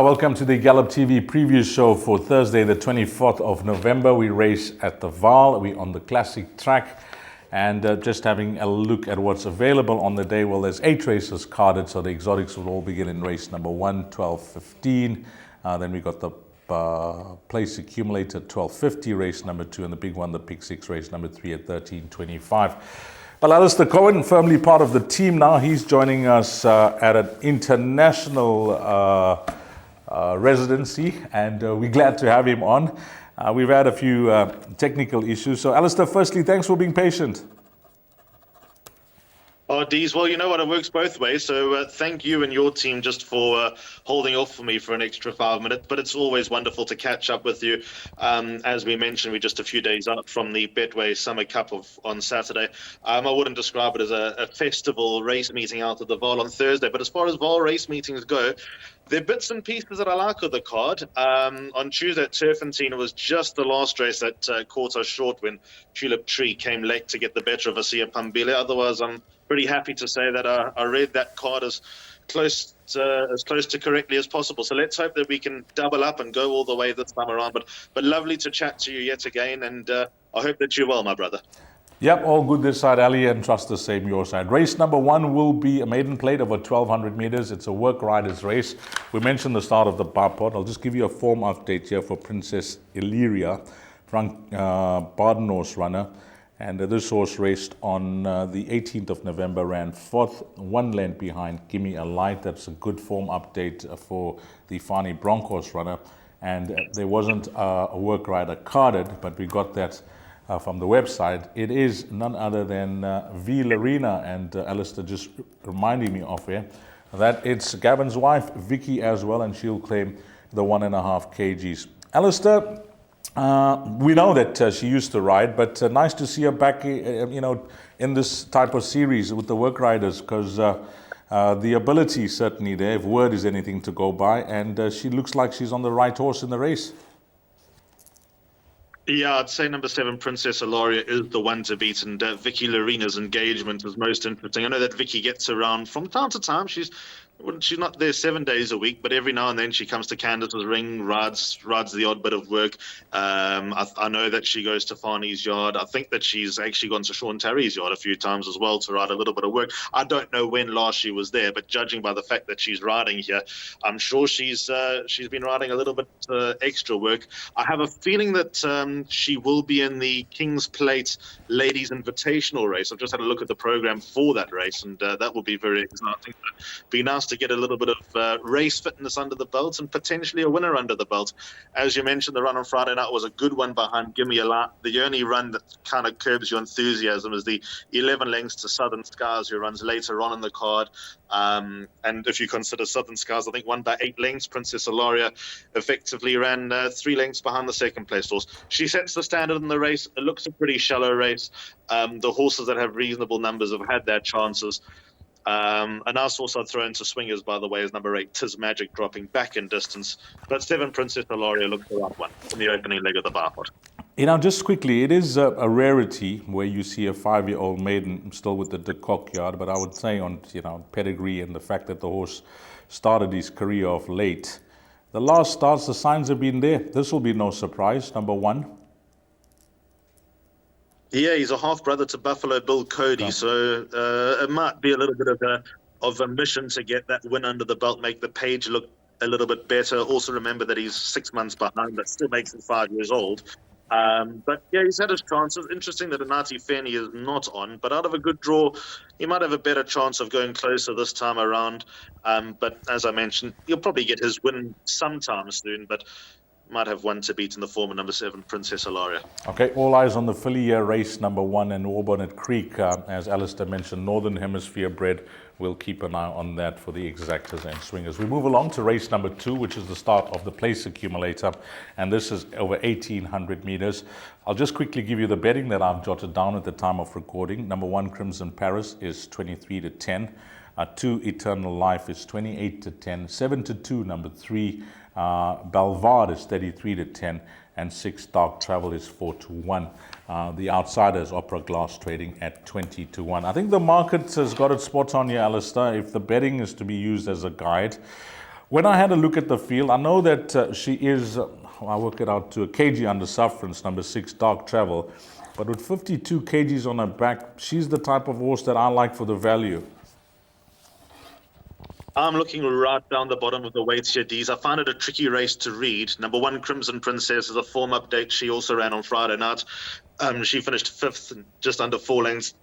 Welcome to the Gallop TV Preview Show for Thursday, the 24th of November. We race at the Vaal. We're on the classic track and just having a look at what's available on the day. Well, there's 8 races carded, so the exotics will all begin in race number 1, 12:15. Then we got the place accumulator 12:50, race number 2, and the big one, the pick 6, race number 3 at 13:25. Well, Alistair Cohen, firmly part of the team now. He's joining us at an international residency, and we're glad to have him on. We've had a few technical issues. So, Alistair, firstly, thanks for being patient. Oh, Dees, well, you know what, it works both ways. So thank you and your team just for holding off for me for an extra 5 minutes. But it's always wonderful to catch up with you. As we mentioned, we're just a few days out from the Betway Summer Cup on Saturday. I wouldn't describe it as a festival race meeting out at the Vaal on Thursday. But as far as Vaal race meetings go, there are bits and pieces that I like of the card. On Tuesday at Turfentine, it was just the last race that caught us short when Tulip Tree came late to get the better of Asia Pambile. Otherwise, I'm pretty happy to say that I read that card as close to correctly as possible. So let's hope that we can double up and go all the way this time around. But lovely to chat to you yet again, and I hope that you're well, my brother. Yep, all good this side, Ali, and trust the same your side. Race number 1 will be a maiden plate over 1,200 meters. It's a work riders race. We mentioned the start of the bar pot. I'll just give you a form update here for Princess Illyria, Frank Baden horse runner. And this horse raced on the 18th of November, ran 4th, 1 length behind Gimme a Light. That's a good form update for the Fani Broncos runner. And there wasn't a work rider carded, but we got that from the website. It is none other than Vaal Arena, and Alistair just reminding me of here that it's Gavin's wife, Vicky, as well, and she'll claim the 1.5 kgs. Alistair, we know that she used to ride, but nice to see her back, in this type of series with the work riders, because the ability is certainly there, if word is anything to go by, and she looks like she's on the right horse in the race. Yeah, I'd say number 7, Princess Ilaria, is the one to beat, and Vicky Lorena's engagement is most interesting. I know that Vicky gets around from time to time. She's not there 7 days a week, but every now and then she comes to Candace's ring, rides the odd bit of work. I know that she goes to Fani's yard. I think that she's actually gone to Sean Terry's yard a few times as well to ride a little bit of work. I don't know when last she was there, but judging by the fact that she's riding here, I'm sure she's been riding a little bit extra work. I have a feeling that she will be in the King's Plate Ladies Invitational race. I've just had a look at the program for that race, and that will be very exciting. Be nice to get a little bit of race fitness under the belt and potentially a winner under the belt. As you mentioned, the run on Friday night was a good one behind Gimme a Light. The only run that kind of curbs your enthusiasm is the 11 lengths to Southern Skies, who runs later on in the card. And if you consider Southern Skies, I think won by 8 lengths. Princess Ilaria effectively ran 3 lengths behind the second place horse. She sets the standard in the race. It looks a pretty shallow race. The horses that have reasonable numbers have had their chances. A nice horse I'd throw into swingers, by the way, is number 8, Tis Magic, dropping back in distance. But 7, Princess Ilaria, looks the right one in the opening leg of the bar pot. Just quickly, it is a rarity where you see a 5-year-old maiden still with the De Kock yard, but I would say on pedigree and the fact that the horse started his career off late, the last starts, the signs have been there. This will be no surprise. Number 1. Yeah, he's a half-brother to Buffalo Bill Cody, so it might be a little bit of a mission to get that win under the belt, make the page look a little bit better. Also remember that he's 6 months behind, but still makes him 5 years old. But yeah, he's had his chances. Interesting that Anati Feni is not on, but out of a good draw, he might have a better chance of going closer this time around. But as I mentioned, he'll probably get his win sometime soon, but might have one to beat in the form of number 7, Princess Ilaria. Okay, all eyes on the filly race number 1 in Warbonnet Creek. As Alistair mentioned, Northern Hemisphere bred. We'll keep an eye on that for the exactors and swingers. We move along to race number 2, which is the start of the place accumulator, and this is over 1,800 meters. I'll just quickly give you the betting that I've jotted down at the time of recording. Number 1, Crimson Paris, is 23-10. 2, Eternal Life, is 28-10. 7-2, number 3, Belvard, is 33-10. And 6, Dark Travel, is 4-1. The outsiders, Opera Glass, trading at 20-1. I think the market has got its spot on here, Alistair. If the betting is to be used as a guide, When I had a look at the field, I know that she is, I work it out to a kg under sufferance, number 6, Dark Travel. But with 52 kgs on her back, she's the type of horse that I like for the value. I'm looking right down the bottom of the weights here, Dees. I find it a tricky race to read. Number 1, Crimson Princess, is a form update. She also ran on Friday night. She finished 5th, just under 4 lengths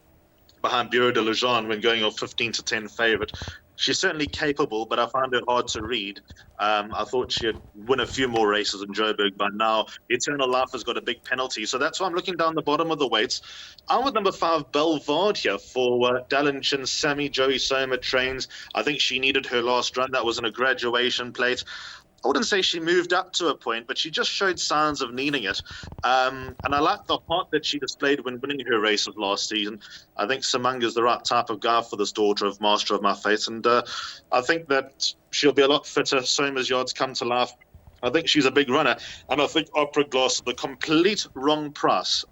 behind Bureau de Lejeune when going off 15-10 favourite. She's certainly capable, but I find it hard to read. I thought she'd win a few more races in Joburg by now. Eternal Life has got a big penalty, so that's why I'm looking down the bottom of the weights. I'm with number 5, Belvard here for Dallin Chin, Sammy, Joey Soma trains. I think she needed her last run. That was in a graduation plate. I wouldn't say she moved up to a point, but she just showed signs of needing it. And I like the heart that she displayed when winning her races last season. I think Simanga's the right type of guy for this daughter of Master of My Fate. And I think that she'll be a lot fitter. Soma's yards come to life. I think she's a big runner. And I think Opera Glass, the complete wrong price.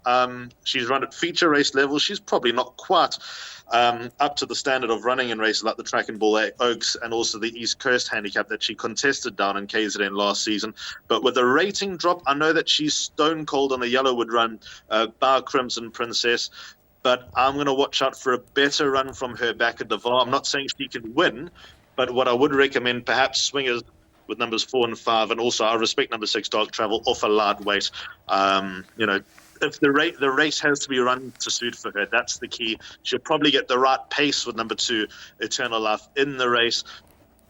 She's run at feature race level. She's probably not quite up to the standard of running in races like the Track and Ball Oaks and also the East Coast handicap that she contested down in KZN last season. But with a rating drop, I know that she's stone cold on the Yellowwood run by Crimson Princess. But I'm going to watch out for a better run from her back at the Vaal. I'm not saying she can win, but what I would recommend, perhaps swingers with numbers 4 and 5, and also I respect number 6, Dark Travel, off a lightweight. If the race has to be run to suit for her, that's the key. She'll probably get the right pace with number 2, Eternal Life, in the race.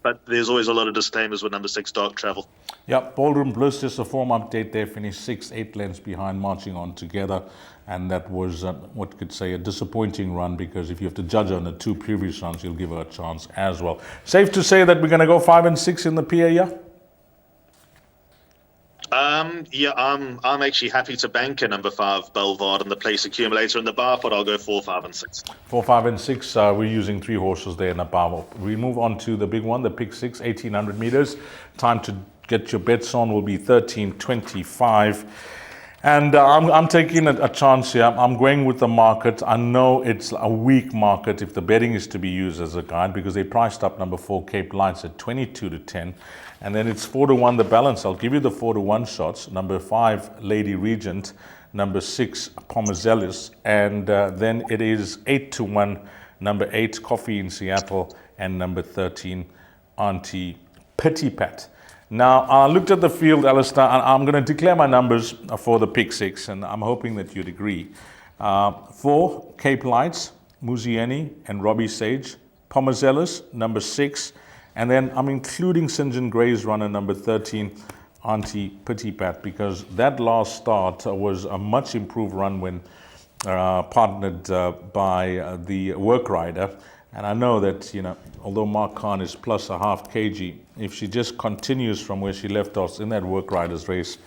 But there's always a lot of disclaimers with number 6, Dark Travel. Yep, Ballroom Bliss, just a form update there, finished 6, 8 lengths behind, marching on together. And that was, what could say, a disappointing run, because if you have to judge on the 2 previous runs, you'll give her a chance as well. Safe to say that we're going to go 5 and 6 in the PA, yeah? I'm actually happy to bank a number 5, Belvard, and the place accumulator in the bar, but I'll go 4, 5, and 6. 4, 5, and 6. We're using 3 horses there in the bar. We move on to the big one, the pick 6, 1,800 meters. Time to get your bets on will be 13.25. And I'm taking a chance here. I'm going with the market. I know it's a weak market if the betting is to be used as a guide, because they priced up number 4, Cape Lights, at 22-10. And then it's 4-1 the balance. I'll give you the 4-1 shots. Number 5, Lady Regent. Number 6, Pomazelis. And then it is 8-1, number 8, Coffee in Seattle. And number 13, Auntie Pity Pat. Now, I looked at the field, Alistair, and I'm going to declare my numbers for the pick 6, and I'm hoping that you'd agree. 4, Cape Lights, Muzieni and Robbie Sage. Pomazelis, number 6. And then I'm including St. John Gray's runner, number 13, Auntie Pity Pat, because that last start was a much improved run when partnered by the work rider. And I know that, although Mark Khan is plus a half kg, if she just continues from where she left off in that work riders race,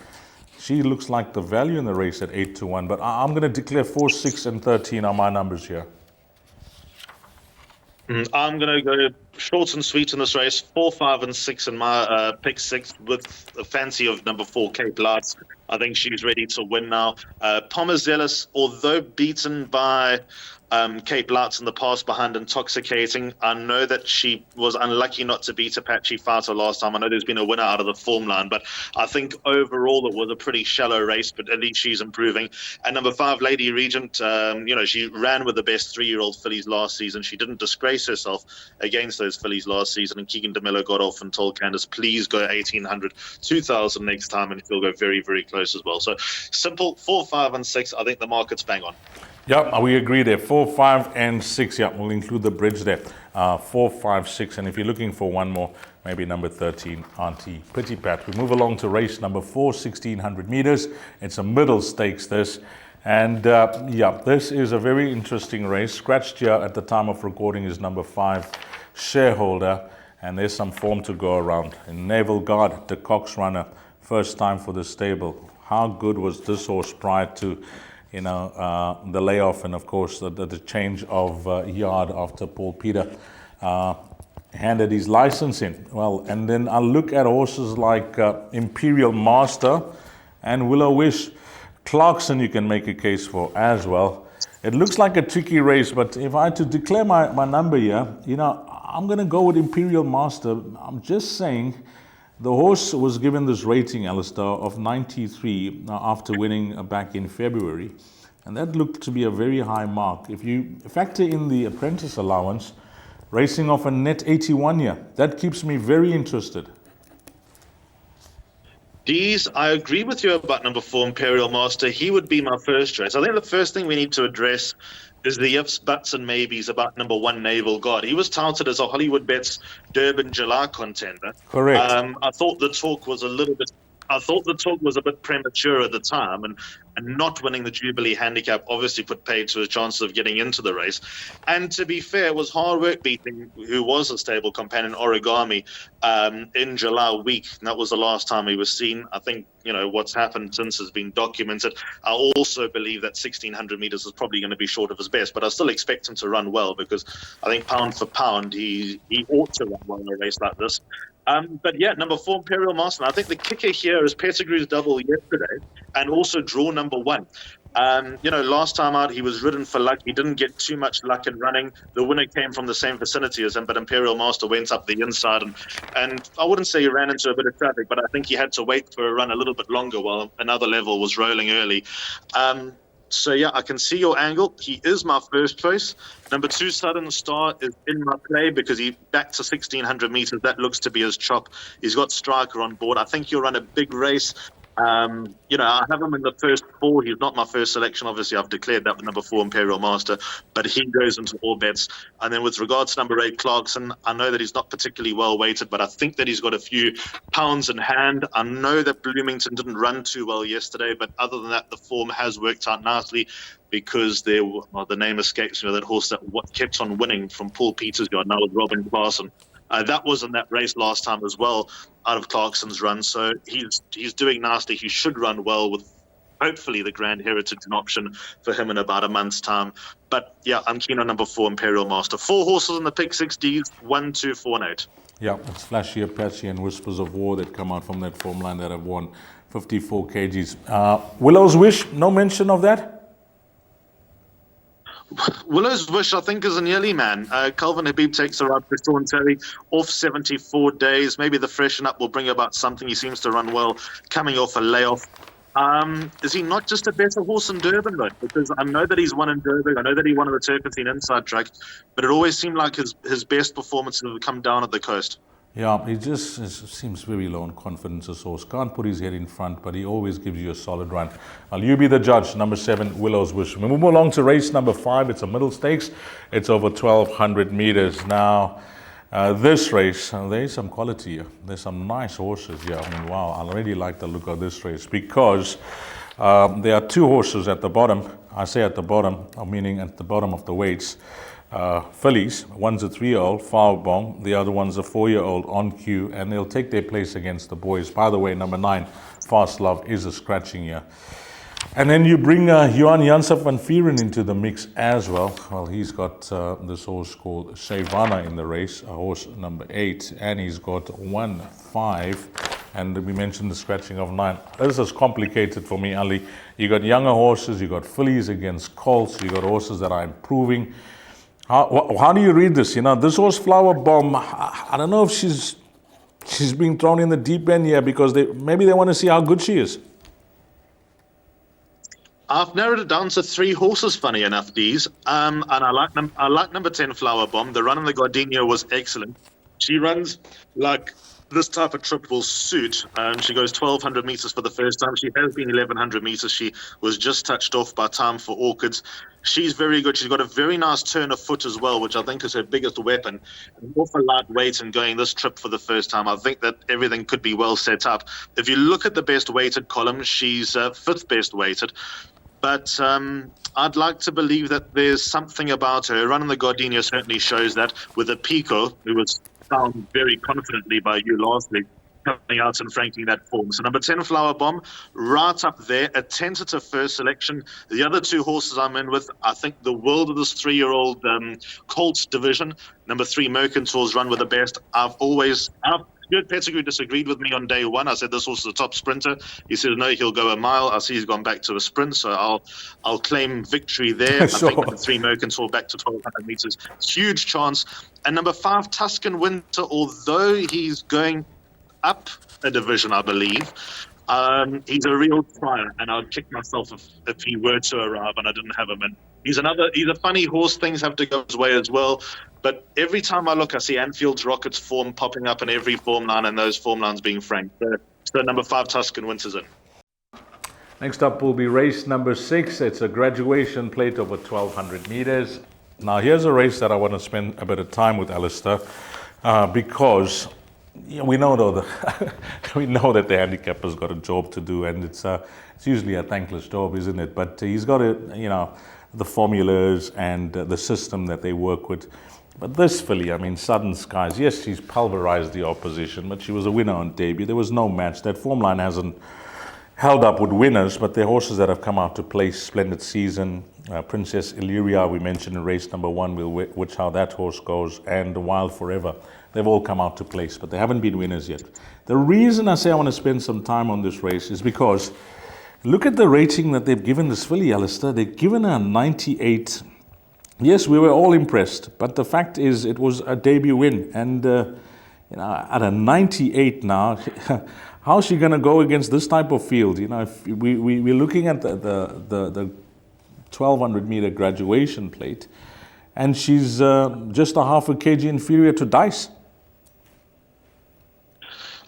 she looks like the value in the race at 8-1. But I'm going to declare 4, 6, and 13 are my numbers here. I'm going to go short and sweet in this race. 4, 5, and 6 in my pick 6, with a fancy of number 4, Cape Lights. I think she's ready to win now. Pomazelis, although beaten by Cape Lights in the past behind Intoxicating, I know that she was unlucky not to beat Apache Fighter last time. I know there's been a winner out of the form line, but I think overall it was a pretty shallow race, but at least she's improving. And number 5, Lady Regent, she ran with the best 3-year-old fillies last season. She didn't disgrace herself against those fillies last season, and Keegan DeMello got off and told Candice, please go 1,800, 2,000 next time, and she'll go very, very close as well. So simple, 4, 5, and 6. I think the market's bang on. Yep, we agree there. 4, 5, and 6. Yeah, we'll include the bridge there. 4, 5, 6. And if you're looking for one more, maybe number 13, Auntie Pity Pat. We move along to race number 4, 1,600 meters. It's a middle stakes, this. And this is a very interesting race. Scratched here at the time of recording is number 5, Shareholder. And there's some form to go around. In Naval Guard, the Cox runner, first time for the stable. How good was this horse prior to the layoff, and of course the change of yard after Paul Peter handed his license in? Well, and then I look at horses like Imperial Master and Willow Wish. Clarkson you can make a case for as well. It looks like a tricky race, but if I had to declare my number here, I'm going to go with Imperial Master. I'm just saying the horse was given this rating, Alistair, of 93 after winning back in February. And that looked to be a very high mark. If you factor in the apprentice allowance, racing off a net 81 here, that keeps me very interested. I agree with you about number 4, Imperial Master. He would be my first choice. I think the first thing we need to address is the ifs, buts, and maybes about number 1, Naval God. He was touted as a Hollywoodbets Durban July contender. Correct. I thought the talk was a bit premature at the time, and not winning the Jubilee handicap obviously put paid to his chances of getting into the race. And to be fair, it was hard work beating who was a stable companion, Origami, in July week. And that was the last time he was seen. I think, what's happened since has been documented. I also believe that 1,600 meters is probably going to be short of his best, but I still expect him to run well because I think pound for pound, he ought to run well in a race like this. But yeah, number 4, Imperial Master. I think the kicker here is Pettigrew's double yesterday and also draw number 1. Last time out, he was ridden for luck. He didn't get too much luck in running. The winner came from the same vicinity as him, but Imperial Master went up the inside. And I wouldn't say he ran into a bit of traffic, but I think he had to wait for a run a little bit longer while another level was rolling early. So, yeah, I can see your angle. He is my first choice. Number 2, Southern Star, is in my play because he back to 1,600 meters. That looks to be his chop. He's got Striker on board. I think he'll run a big race. I have him in the first 4. He's not my first selection. Obviously, I've declared that with number 4, Imperial Master, but he goes into all bets. And then with regards to number 8, Clarkson, I know that he's not particularly well weighted, but I think that he's got a few pounds in hand. I know that Bloomington didn't run too well yesterday, but other than that, the form has worked out nicely because the name escapes me, that horse that kept on winning from Paul Peters' yard, now with Robin Clarkson. That was in that race last time as well, out of Clarkson's run. So he's doing nicely. He should run well with hopefully the Grand Heritage an option for him in about a month's time. But yeah, I'm keen on number 4, Imperial Master. 4 horses in the pick 6Ds, 1, 2, 4, and 8. Yeah, it's Flashy Apache and Whispers of War that come out from that form line that have won 54 kgs. Willow's Wish, no mention of that? Willow's Wish, I think, is an early man. Calvin Habib takes her out for Sean Terry off 74 days. Maybe the freshen up will bring about something. He seems to run well coming off a layoff. Is he not just a better horse in Durban, though? Because I know that he's won in Durban. I know that he won at the Turpentine Inside Track, but it always seemed like his best performances have come down at the coast. Yeah, he just seems very low on confidence, this horse. Can't put his head in front, but he always gives you a solid run. Well, you be the judge. Number 7, Willow's Wish. We move along to race number 5. It's a middle stakes. It's over 1,200 meters. Now, this race, there's some quality here. There's some nice horses here. I mean, wow, I really like the look of this race because there are 2 horses at the bottom. I say at the bottom, meaning at the bottom of the weights. Fillies. One's a 3-year-old, Foulbong. The other one's a 4-year-old, On Cue, and they'll take their place against the boys. By the way, number 9, Fast Love, is a scratching here. And then you bring Johan Janssen van Vieren into the mix as well. Well, he's got this horse called Shavana in the race, horse number 8, and he's got 1, 5, and we mentioned the scratching of 9. This is complicated for me, Ali. You got younger horses, you got fillies against colts, you got horses that are improving. How do you read this? This horse Flower Bomb, I don't know if she's being thrown in the deep end here because maybe they want to see how good she is. I've narrowed it down to 3 horses, funny enough, these. And I like number 10, Flower Bomb. The run on the Gardenia was excellent. She runs like this type of trip will suit. She goes 1,200 meters for the first time. She has been 1,100 meters. She was just touched off by Time for Orchids. She's very good. She's got a very nice turn of foot as well, which I think is her biggest weapon. An awful lightweight and going this trip for the first time. I think that everything could be well set up. If you look at the best weighted column, she's 5th best weighted. But I'd like to believe that there's something about her. Run on the Gardenia certainly shows that, with a Pico, who was found very confidently by you last week, coming out and franking that form. So number 10, Flower Bomb, right up there, a tentative first selection. The other 2 horses I'm in with, I think the world of this 3-year-old Colts division. Number 3, Mercantor's run with the best. I've Stuart Pettigrew disagreed with me on day one. I said this horse is a top sprinter. He said no, he'll go a mile. I see he's gone back to a sprint, so I'll claim victory there. Sure. I think the 3 Mercantile back to 1,200 meters, huge chance. And number 5 Tuscan Winter, although he's going up a division, I believe. He's a real trier, and I'd kick myself if he were to arrive and I didn't have him. And he's a funny horse. Things have to go his way as well. But every time I look, I see Anfield's Rockets form popping up in every form line, and those form lines being franked. So number 5 Tuscan Winter's in. Next up will be race number 6. It's a graduation plate over 1,200 meters. Now here's a race that I want to spend a bit of time with Alistair, because we know though we know that the handicapper's got a job to do, and it's usually a thankless job, isn't it? But he's got the formulas and the system that they work with. But this filly, I mean, Southern Skies, yes, she's pulverized the opposition, but she was a winner on debut. There was no match. That form line hasn't held up with winners, but they're horses that have come out to play splendid season. Princess Illyria, we mentioned in race number 1, we'll watch how that horse goes, and Wild Forever. They've all come out to place, but they haven't been winners yet. The reason I say I want to spend some time on this race is because look at the rating that they've given this filly, Alistair. They've given her 98. Yes, we were all impressed, but the fact is it was a debut win, and at a 98 now, how's she going to go against this type of field? If we're looking at the 1,200 meter graduation plate, and she's just a half a kg inferior to Dice.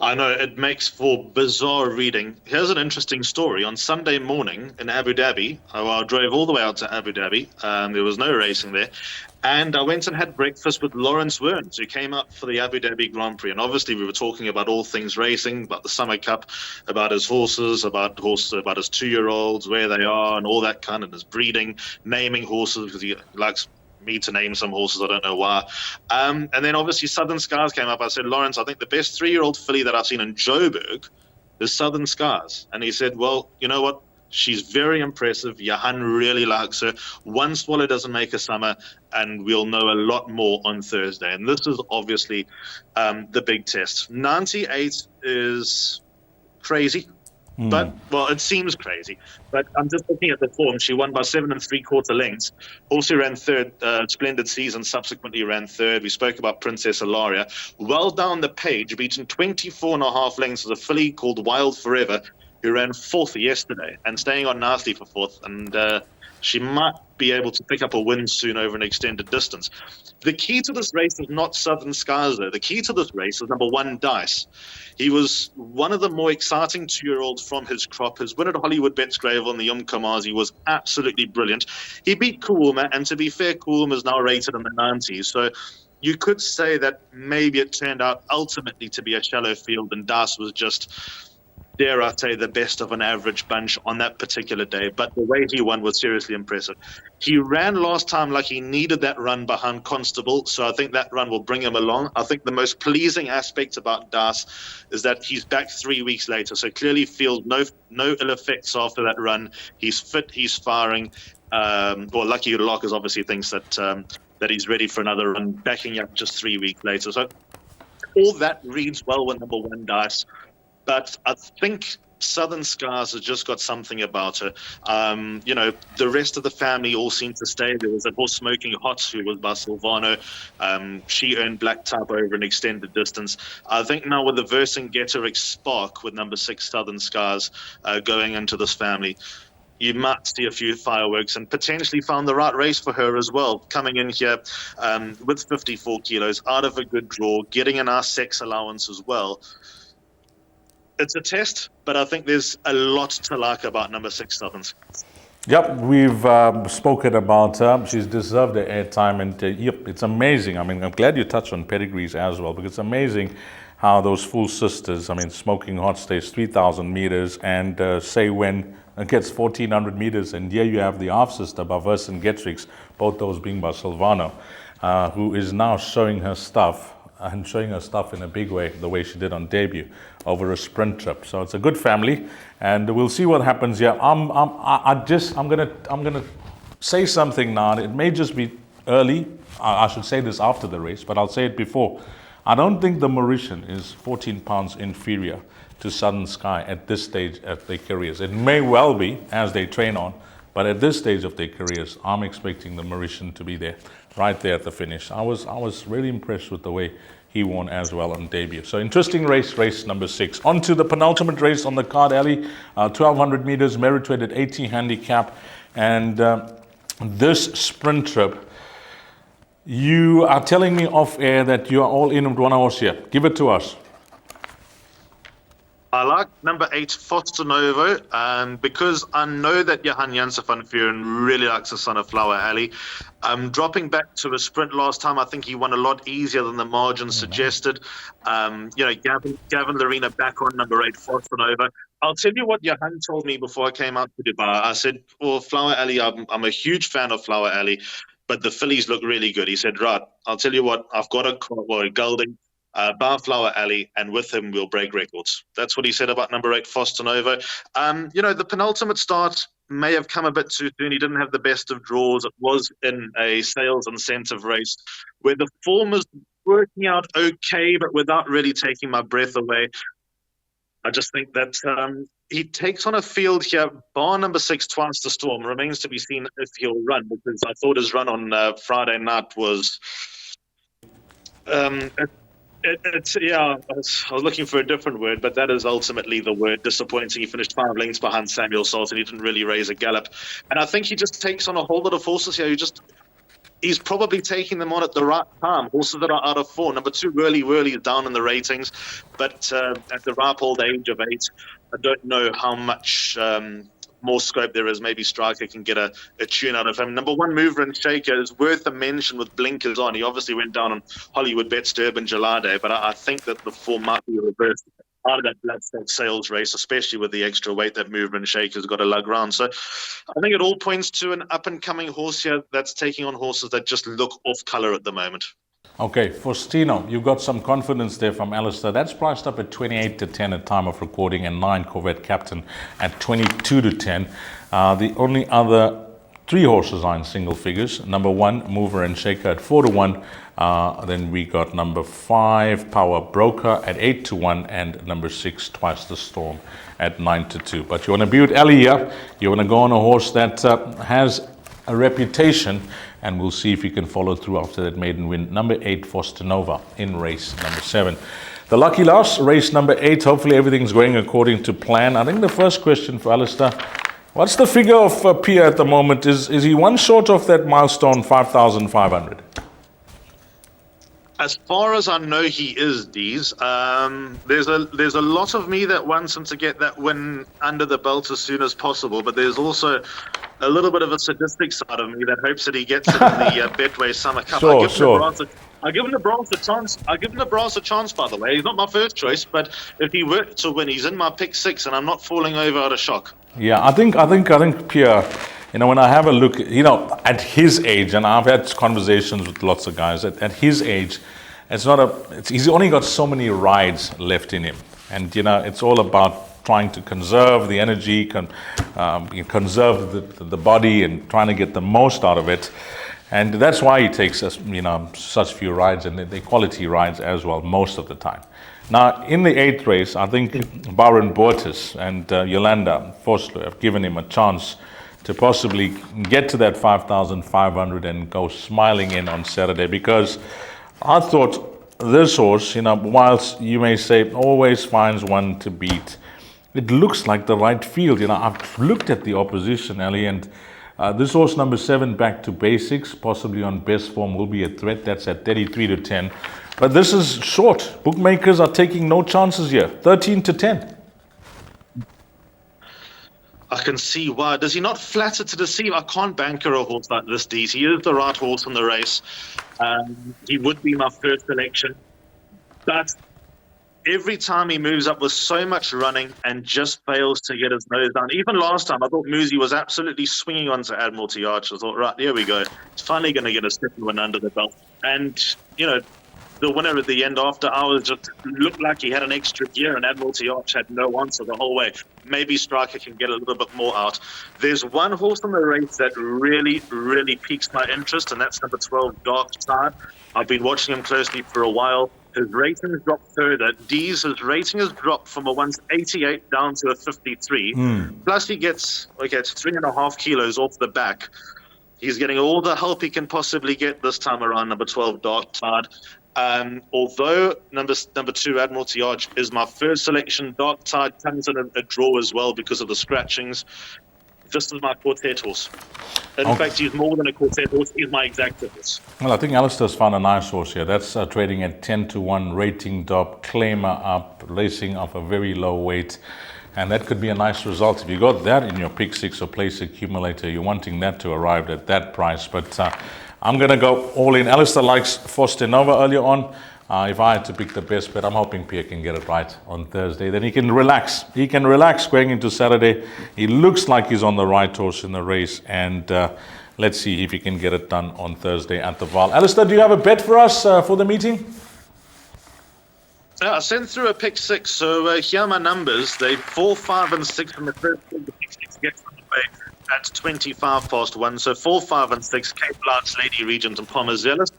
I know, it makes for bizarre reading. Here's an interesting story. On Sunday morning in Abu Dhabi, I drove all the way out to Abu Dhabi. There was no racing there. And I went and had breakfast with Lawrence Werns, who came up for the Abu Dhabi Grand Prix. And obviously we were talking about all things racing, about the Summer Cup, about his horses, about his 2-year-olds, where they are, and all that kind of his breeding, naming horses, because he likes me to name some horses, I don't know why. And then obviously Southern Skies came up. I said, Lawrence, I think the best 3-year-old filly that I've seen in Joburg is Southern Skies. And he said, well, you know what? She's very impressive. Johan really likes her. One swallow doesn't make a summer, and we'll know a lot more on Thursday. And this is obviously the big test. 98 is crazy. But, well, it seems crazy. But I'm just looking at the form. She won by 7 3/4 lengths. Also ran third, splendid season, subsequently ran third. We spoke about Princess Ilaria. Well down the page, beaten 24.5 lengths as a filly called Wild Forever, who ran 4th yesterday and staying on nicely for 4th. And she might be able to pick up a win soon over an extended distance. The key to this race is not Southern Skies, though. The key to this race is number 1, Dice. He was one of the more exciting 2-year-olds from his crop. His win at Hollywoodbets Greyville in the Umkomazi was absolutely brilliant. He beat Kuuma, and to be fair, Kuuma is now rated in the 90s. So you could say that maybe it turned out ultimately to be a shallow field, and Dice was just, dare I say, the best of an average bunch on that particular day. But the way he won was seriously impressive. He ran last time like he needed that run behind Constable, so I think that run will bring him along. I think the most pleasing aspect about Dice is that he's back 3 weeks later, so clearly feels no ill effects after that run. He's fit, he's firing. Lucky Lockers obviously thinks that he's ready for another run, backing up just 3 weeks later. So all that reads well with number 1, Dice. But I think Southern Skies has just got something about her. The rest of the family all seem to stay. There was a horse Smoking Hot, who was by Silvano. She earned black type over an extended distance. I think now with the Vercingetorix spark with number 6 Southern Skies going into this family, you might see a few fireworks, and potentially found the right race for her as well. Coming in here with 54 kilos, out of a good draw, getting a nice sex allowance as well. It's a test, but I think there's a lot to like about number 6 Southern Skies. Yep, we've spoken about her. She's deserved the airtime, and it's amazing. I mean, I'm glad you touched on pedigrees as well, because it's amazing how those full sisters, I mean, Smoking Hot stays 3,000 meters, and Say When gets 1,400 meters, and here you have the half sister by Vercingetorix, both those being by Silvano, who is now showing her stuff. And showing her stuff in a big way, the way she did on debut over a sprint trip. So it's a good family, and we'll see what happens here. I'm gonna say something now. It may just be early. I should say this after the race, but I'll say it before. I don't think the Mauritian is 14 pounds inferior to Southern Sky at this stage of their careers. It may well be as they train on, but at this stage of their careers, I'm expecting the Mauritian to be there, right there at the finish. I was really impressed with the way he won as well on debut. So interesting race number 6. On to the penultimate race on the card, Ali. 1,200 meters, merit weighted 80 handicap. And this sprint trip, you are telling me off air that you are all in with one horse here. Give it to us. I like number 8, Foster Novo, because I know that Johan Janse van Vuren really likes the Son of Flower Alley. Dropping back to a sprint last time, I think he won a lot easier than the margin suggested. Gavin Larina back on number 8, Foster Novo. I'll tell you what Johan told me before I came out to Dubai. I said, well, Flower Alley, I'm a huge fan of Flower Alley, but the fillies look really good. He said, right, I'll tell you what, I've got a gelding. Flower Alley, and with him we'll break records. That's what he said about number 8, Foster Novo. The penultimate start may have come a bit too soon. He didn't have the best of draws. It was in a sales incentive race where the form is working out okay, but without really taking my breath away. I just think that he takes on a field here, bar number 6, Twice the Storm. Remains to be seen if he'll run, because I thought his run on Friday night was... I was looking for a different word, but that is ultimately the word. Disappointing. He finished 5 lengths behind Samuel Salt, and he didn't really raise a gallop. And I think he just takes on a whole lot of horses here. He's probably taking them on at the right time. Horses that are out of form. Number 2, Whirly is down in the ratings, but at the ripe old age of 8, I don't know how much more scope there is. Maybe Striker can get a tune out of him. Number 1, Mover and Shaker is worth a mention with blinkers on. He obviously went down on Hollywoodbets Durbanville July Day, but I think that the form might be reversed out of that Bloodstock sales race, especially with the extra weight that Mover and Shaker's got to lug around. So I think it all points to an up-and-coming horse here that's taking on horses that just look off colour at the moment. Okay, for Stino, you got some confidence there from Alistair. That's priced up at 28-10 at time of recording, and 9 Corvette Captain at 22-10. The only other 3 horses are in single figures. Number 1, Mover and Shaker at 4-1. Then we got number 5, Power Broker at 8-1, and number 6, Twice the Storm at 9-2. But you want to be with Ali here. You want to go on a horse that has a reputation, and we'll see if you can follow through after that maiden win. Number 8, Foster Nova in race number 7. The lucky last, race number 8. Hopefully everything's going according to plan. I think the first question for Alistair, what's the figure of Pia at the moment? Is he one short of that milestone, 5,500? As far as I know, he is, Dees. There's a lot of me that wants him to get that win under the belt as soon as possible, but there's also a little bit of a sadistic side of me that hopes that he gets it in the Betway Summer Cup. I give him the brass a chance. I give him the brass a chance. By the way, he's not my first choice, but if he were to win, he's in my pick 6, and I'm not falling over out of shock. Yeah, I think Pierre. When I have a look, at his age, and I've had conversations with lots of guys at his age, he's only got so many rides left in him, and it's all about trying to conserve the energy, conserve the body, and trying to get the most out of it. And that's why he takes us, such few rides, and they're quality rides as well most of the time. Now, in the 8th race, I think Baron Bortis and Yolanda Vosloo have given him a chance to possibly get to that 5,500 and go smiling in on Saturday, because I thought this horse, whilst you may say always finds one to beat, it looks like the right field. I've looked at the opposition, Ali, and this horse number 7, Back to Basics, possibly on best form, will be a threat. That's at 33-10. But this is short. Bookmakers are taking no chances here. 13-10. I can see why. Does he not flatter to deceive? I can't banker a horse like this, Dees. He is the right horse in the race. He would be my first selection. But every time he moves up with so much running and just fails to get his nose down. Even last time, I thought Muzi was absolutely swinging onto Admiralty Arch. I thought, right, here we go. He's finally going to get a second one under the belt. And, the winner at the end after hours just looked like he had an extra gear, and Admiralty Arch had no answer the whole way. Maybe Striker can get a little bit more out. There's one horse in the race that really, really piques my interest, and that's number 12, Dark Tide. I've been watching him closely for a while. His rating has dropped further. His rating has dropped from a once 88 down to a 53. Plus he gets, it's 3.5 kilos off the back. He's getting all the help he can possibly get this time around, number 12, Dark Tide. Although number 2, Admiralty Arch, is my first selection, Dark Tide comes in a draw as well because of the scratchings. This is my quartet horse. In fact, he's more than a quartet horse. He's my exact horse. Well, I think Alistair's found a nice horse here. That's trading at 10-1, rating top, claimer up, racing off a very low weight. And that could be a nice result. If you got that in your pick 6 or place accumulator, you're wanting that to arrive at that price. But I'm going to go all in. Alistair likes Forthcoming earlier on. If I had to pick the best bet, I'm hoping Pierre can get it right on Thursday. Then he can relax. He can relax going into Saturday. He looks like he's on the right horse in the race. And let's see if he can get it done on Thursday at the Vaal. Alistair, do you have a bet for us for the meeting? I sent through a pick 6. So here are my numbers. They 4, 5, and 6 from the first one. The pick 6 gets on the way at 25-1. So 4, 5, and 6, Cape Blanche, Lady Regent, and Palmer Zealous.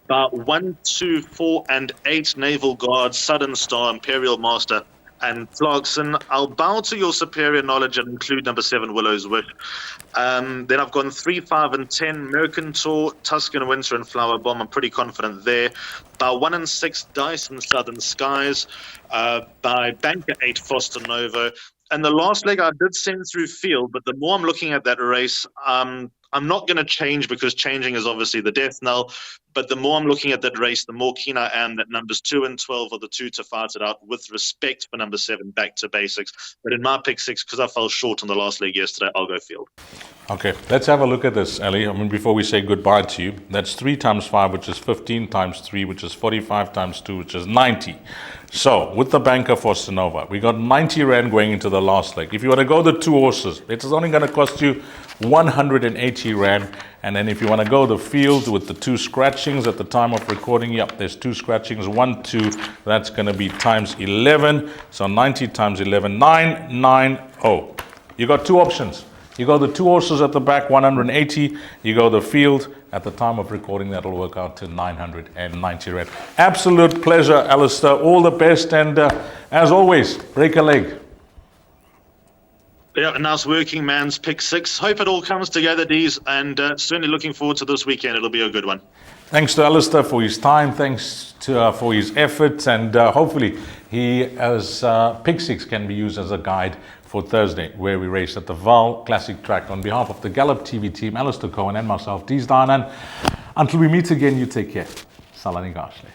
1, 2, 4, and 8, Naval Guard, Southern Star, Imperial Master, and Clarkson. I'll bow to your superior knowledge and include number 7, Willow's Wish. Then I've gone 3, 5, and 10, Mercantor, Tuscan Winter, and Flower Bomb. I'm pretty confident there. By 1 and 6, Dice and Southern Skies. By Banker 8, Foster Novo. And the last leg I did send through Field, but the more I'm looking at that race, I'm not going to change because changing is obviously the death knell. But the more I'm looking at that race, the more keen I am that numbers 2 and 12 are the 2 to fight it out, with respect for number 7, Back to Basics. But in my pick 6, because I fell short on the last leg yesterday, I'll go Field. Okay, let's have a look at this, Ali. Before we say goodbye to you, that's 3 times 5, which is 15 times 3, which is 45 times 2, which is 90. So, with the banker for Sonova, we got 90 Rand going into the last leg. If you want to go the 2 horses, it is only going to cost you 180 Rand. And then if you want to go the Field with the 2 scratchings at the time of recording, there's 2 scratchings, 1, 2, that's going to be times 11. So 90 times 11, 990. You got 2 options. You go the 2 horses at the back, 180. You go the Field. At the time of recording, that'll work out to 990 Rand. Absolute pleasure, Alistair. All the best. And as always, break a leg. Yeah, a nice working man's pick 6. Hope it all comes together, Dees, and certainly looking forward to this weekend. It'll be a good one. Thanks to Alistair for his time. Thanks to for his efforts, and hopefully he, as pick 6, can be used as a guide for Thursday, where we race at the Vaal Classic Track. On behalf of the Gallop TV team, Alistair Cohen and myself, Dees Daanan, until we meet again, you take care. Salani Gashle.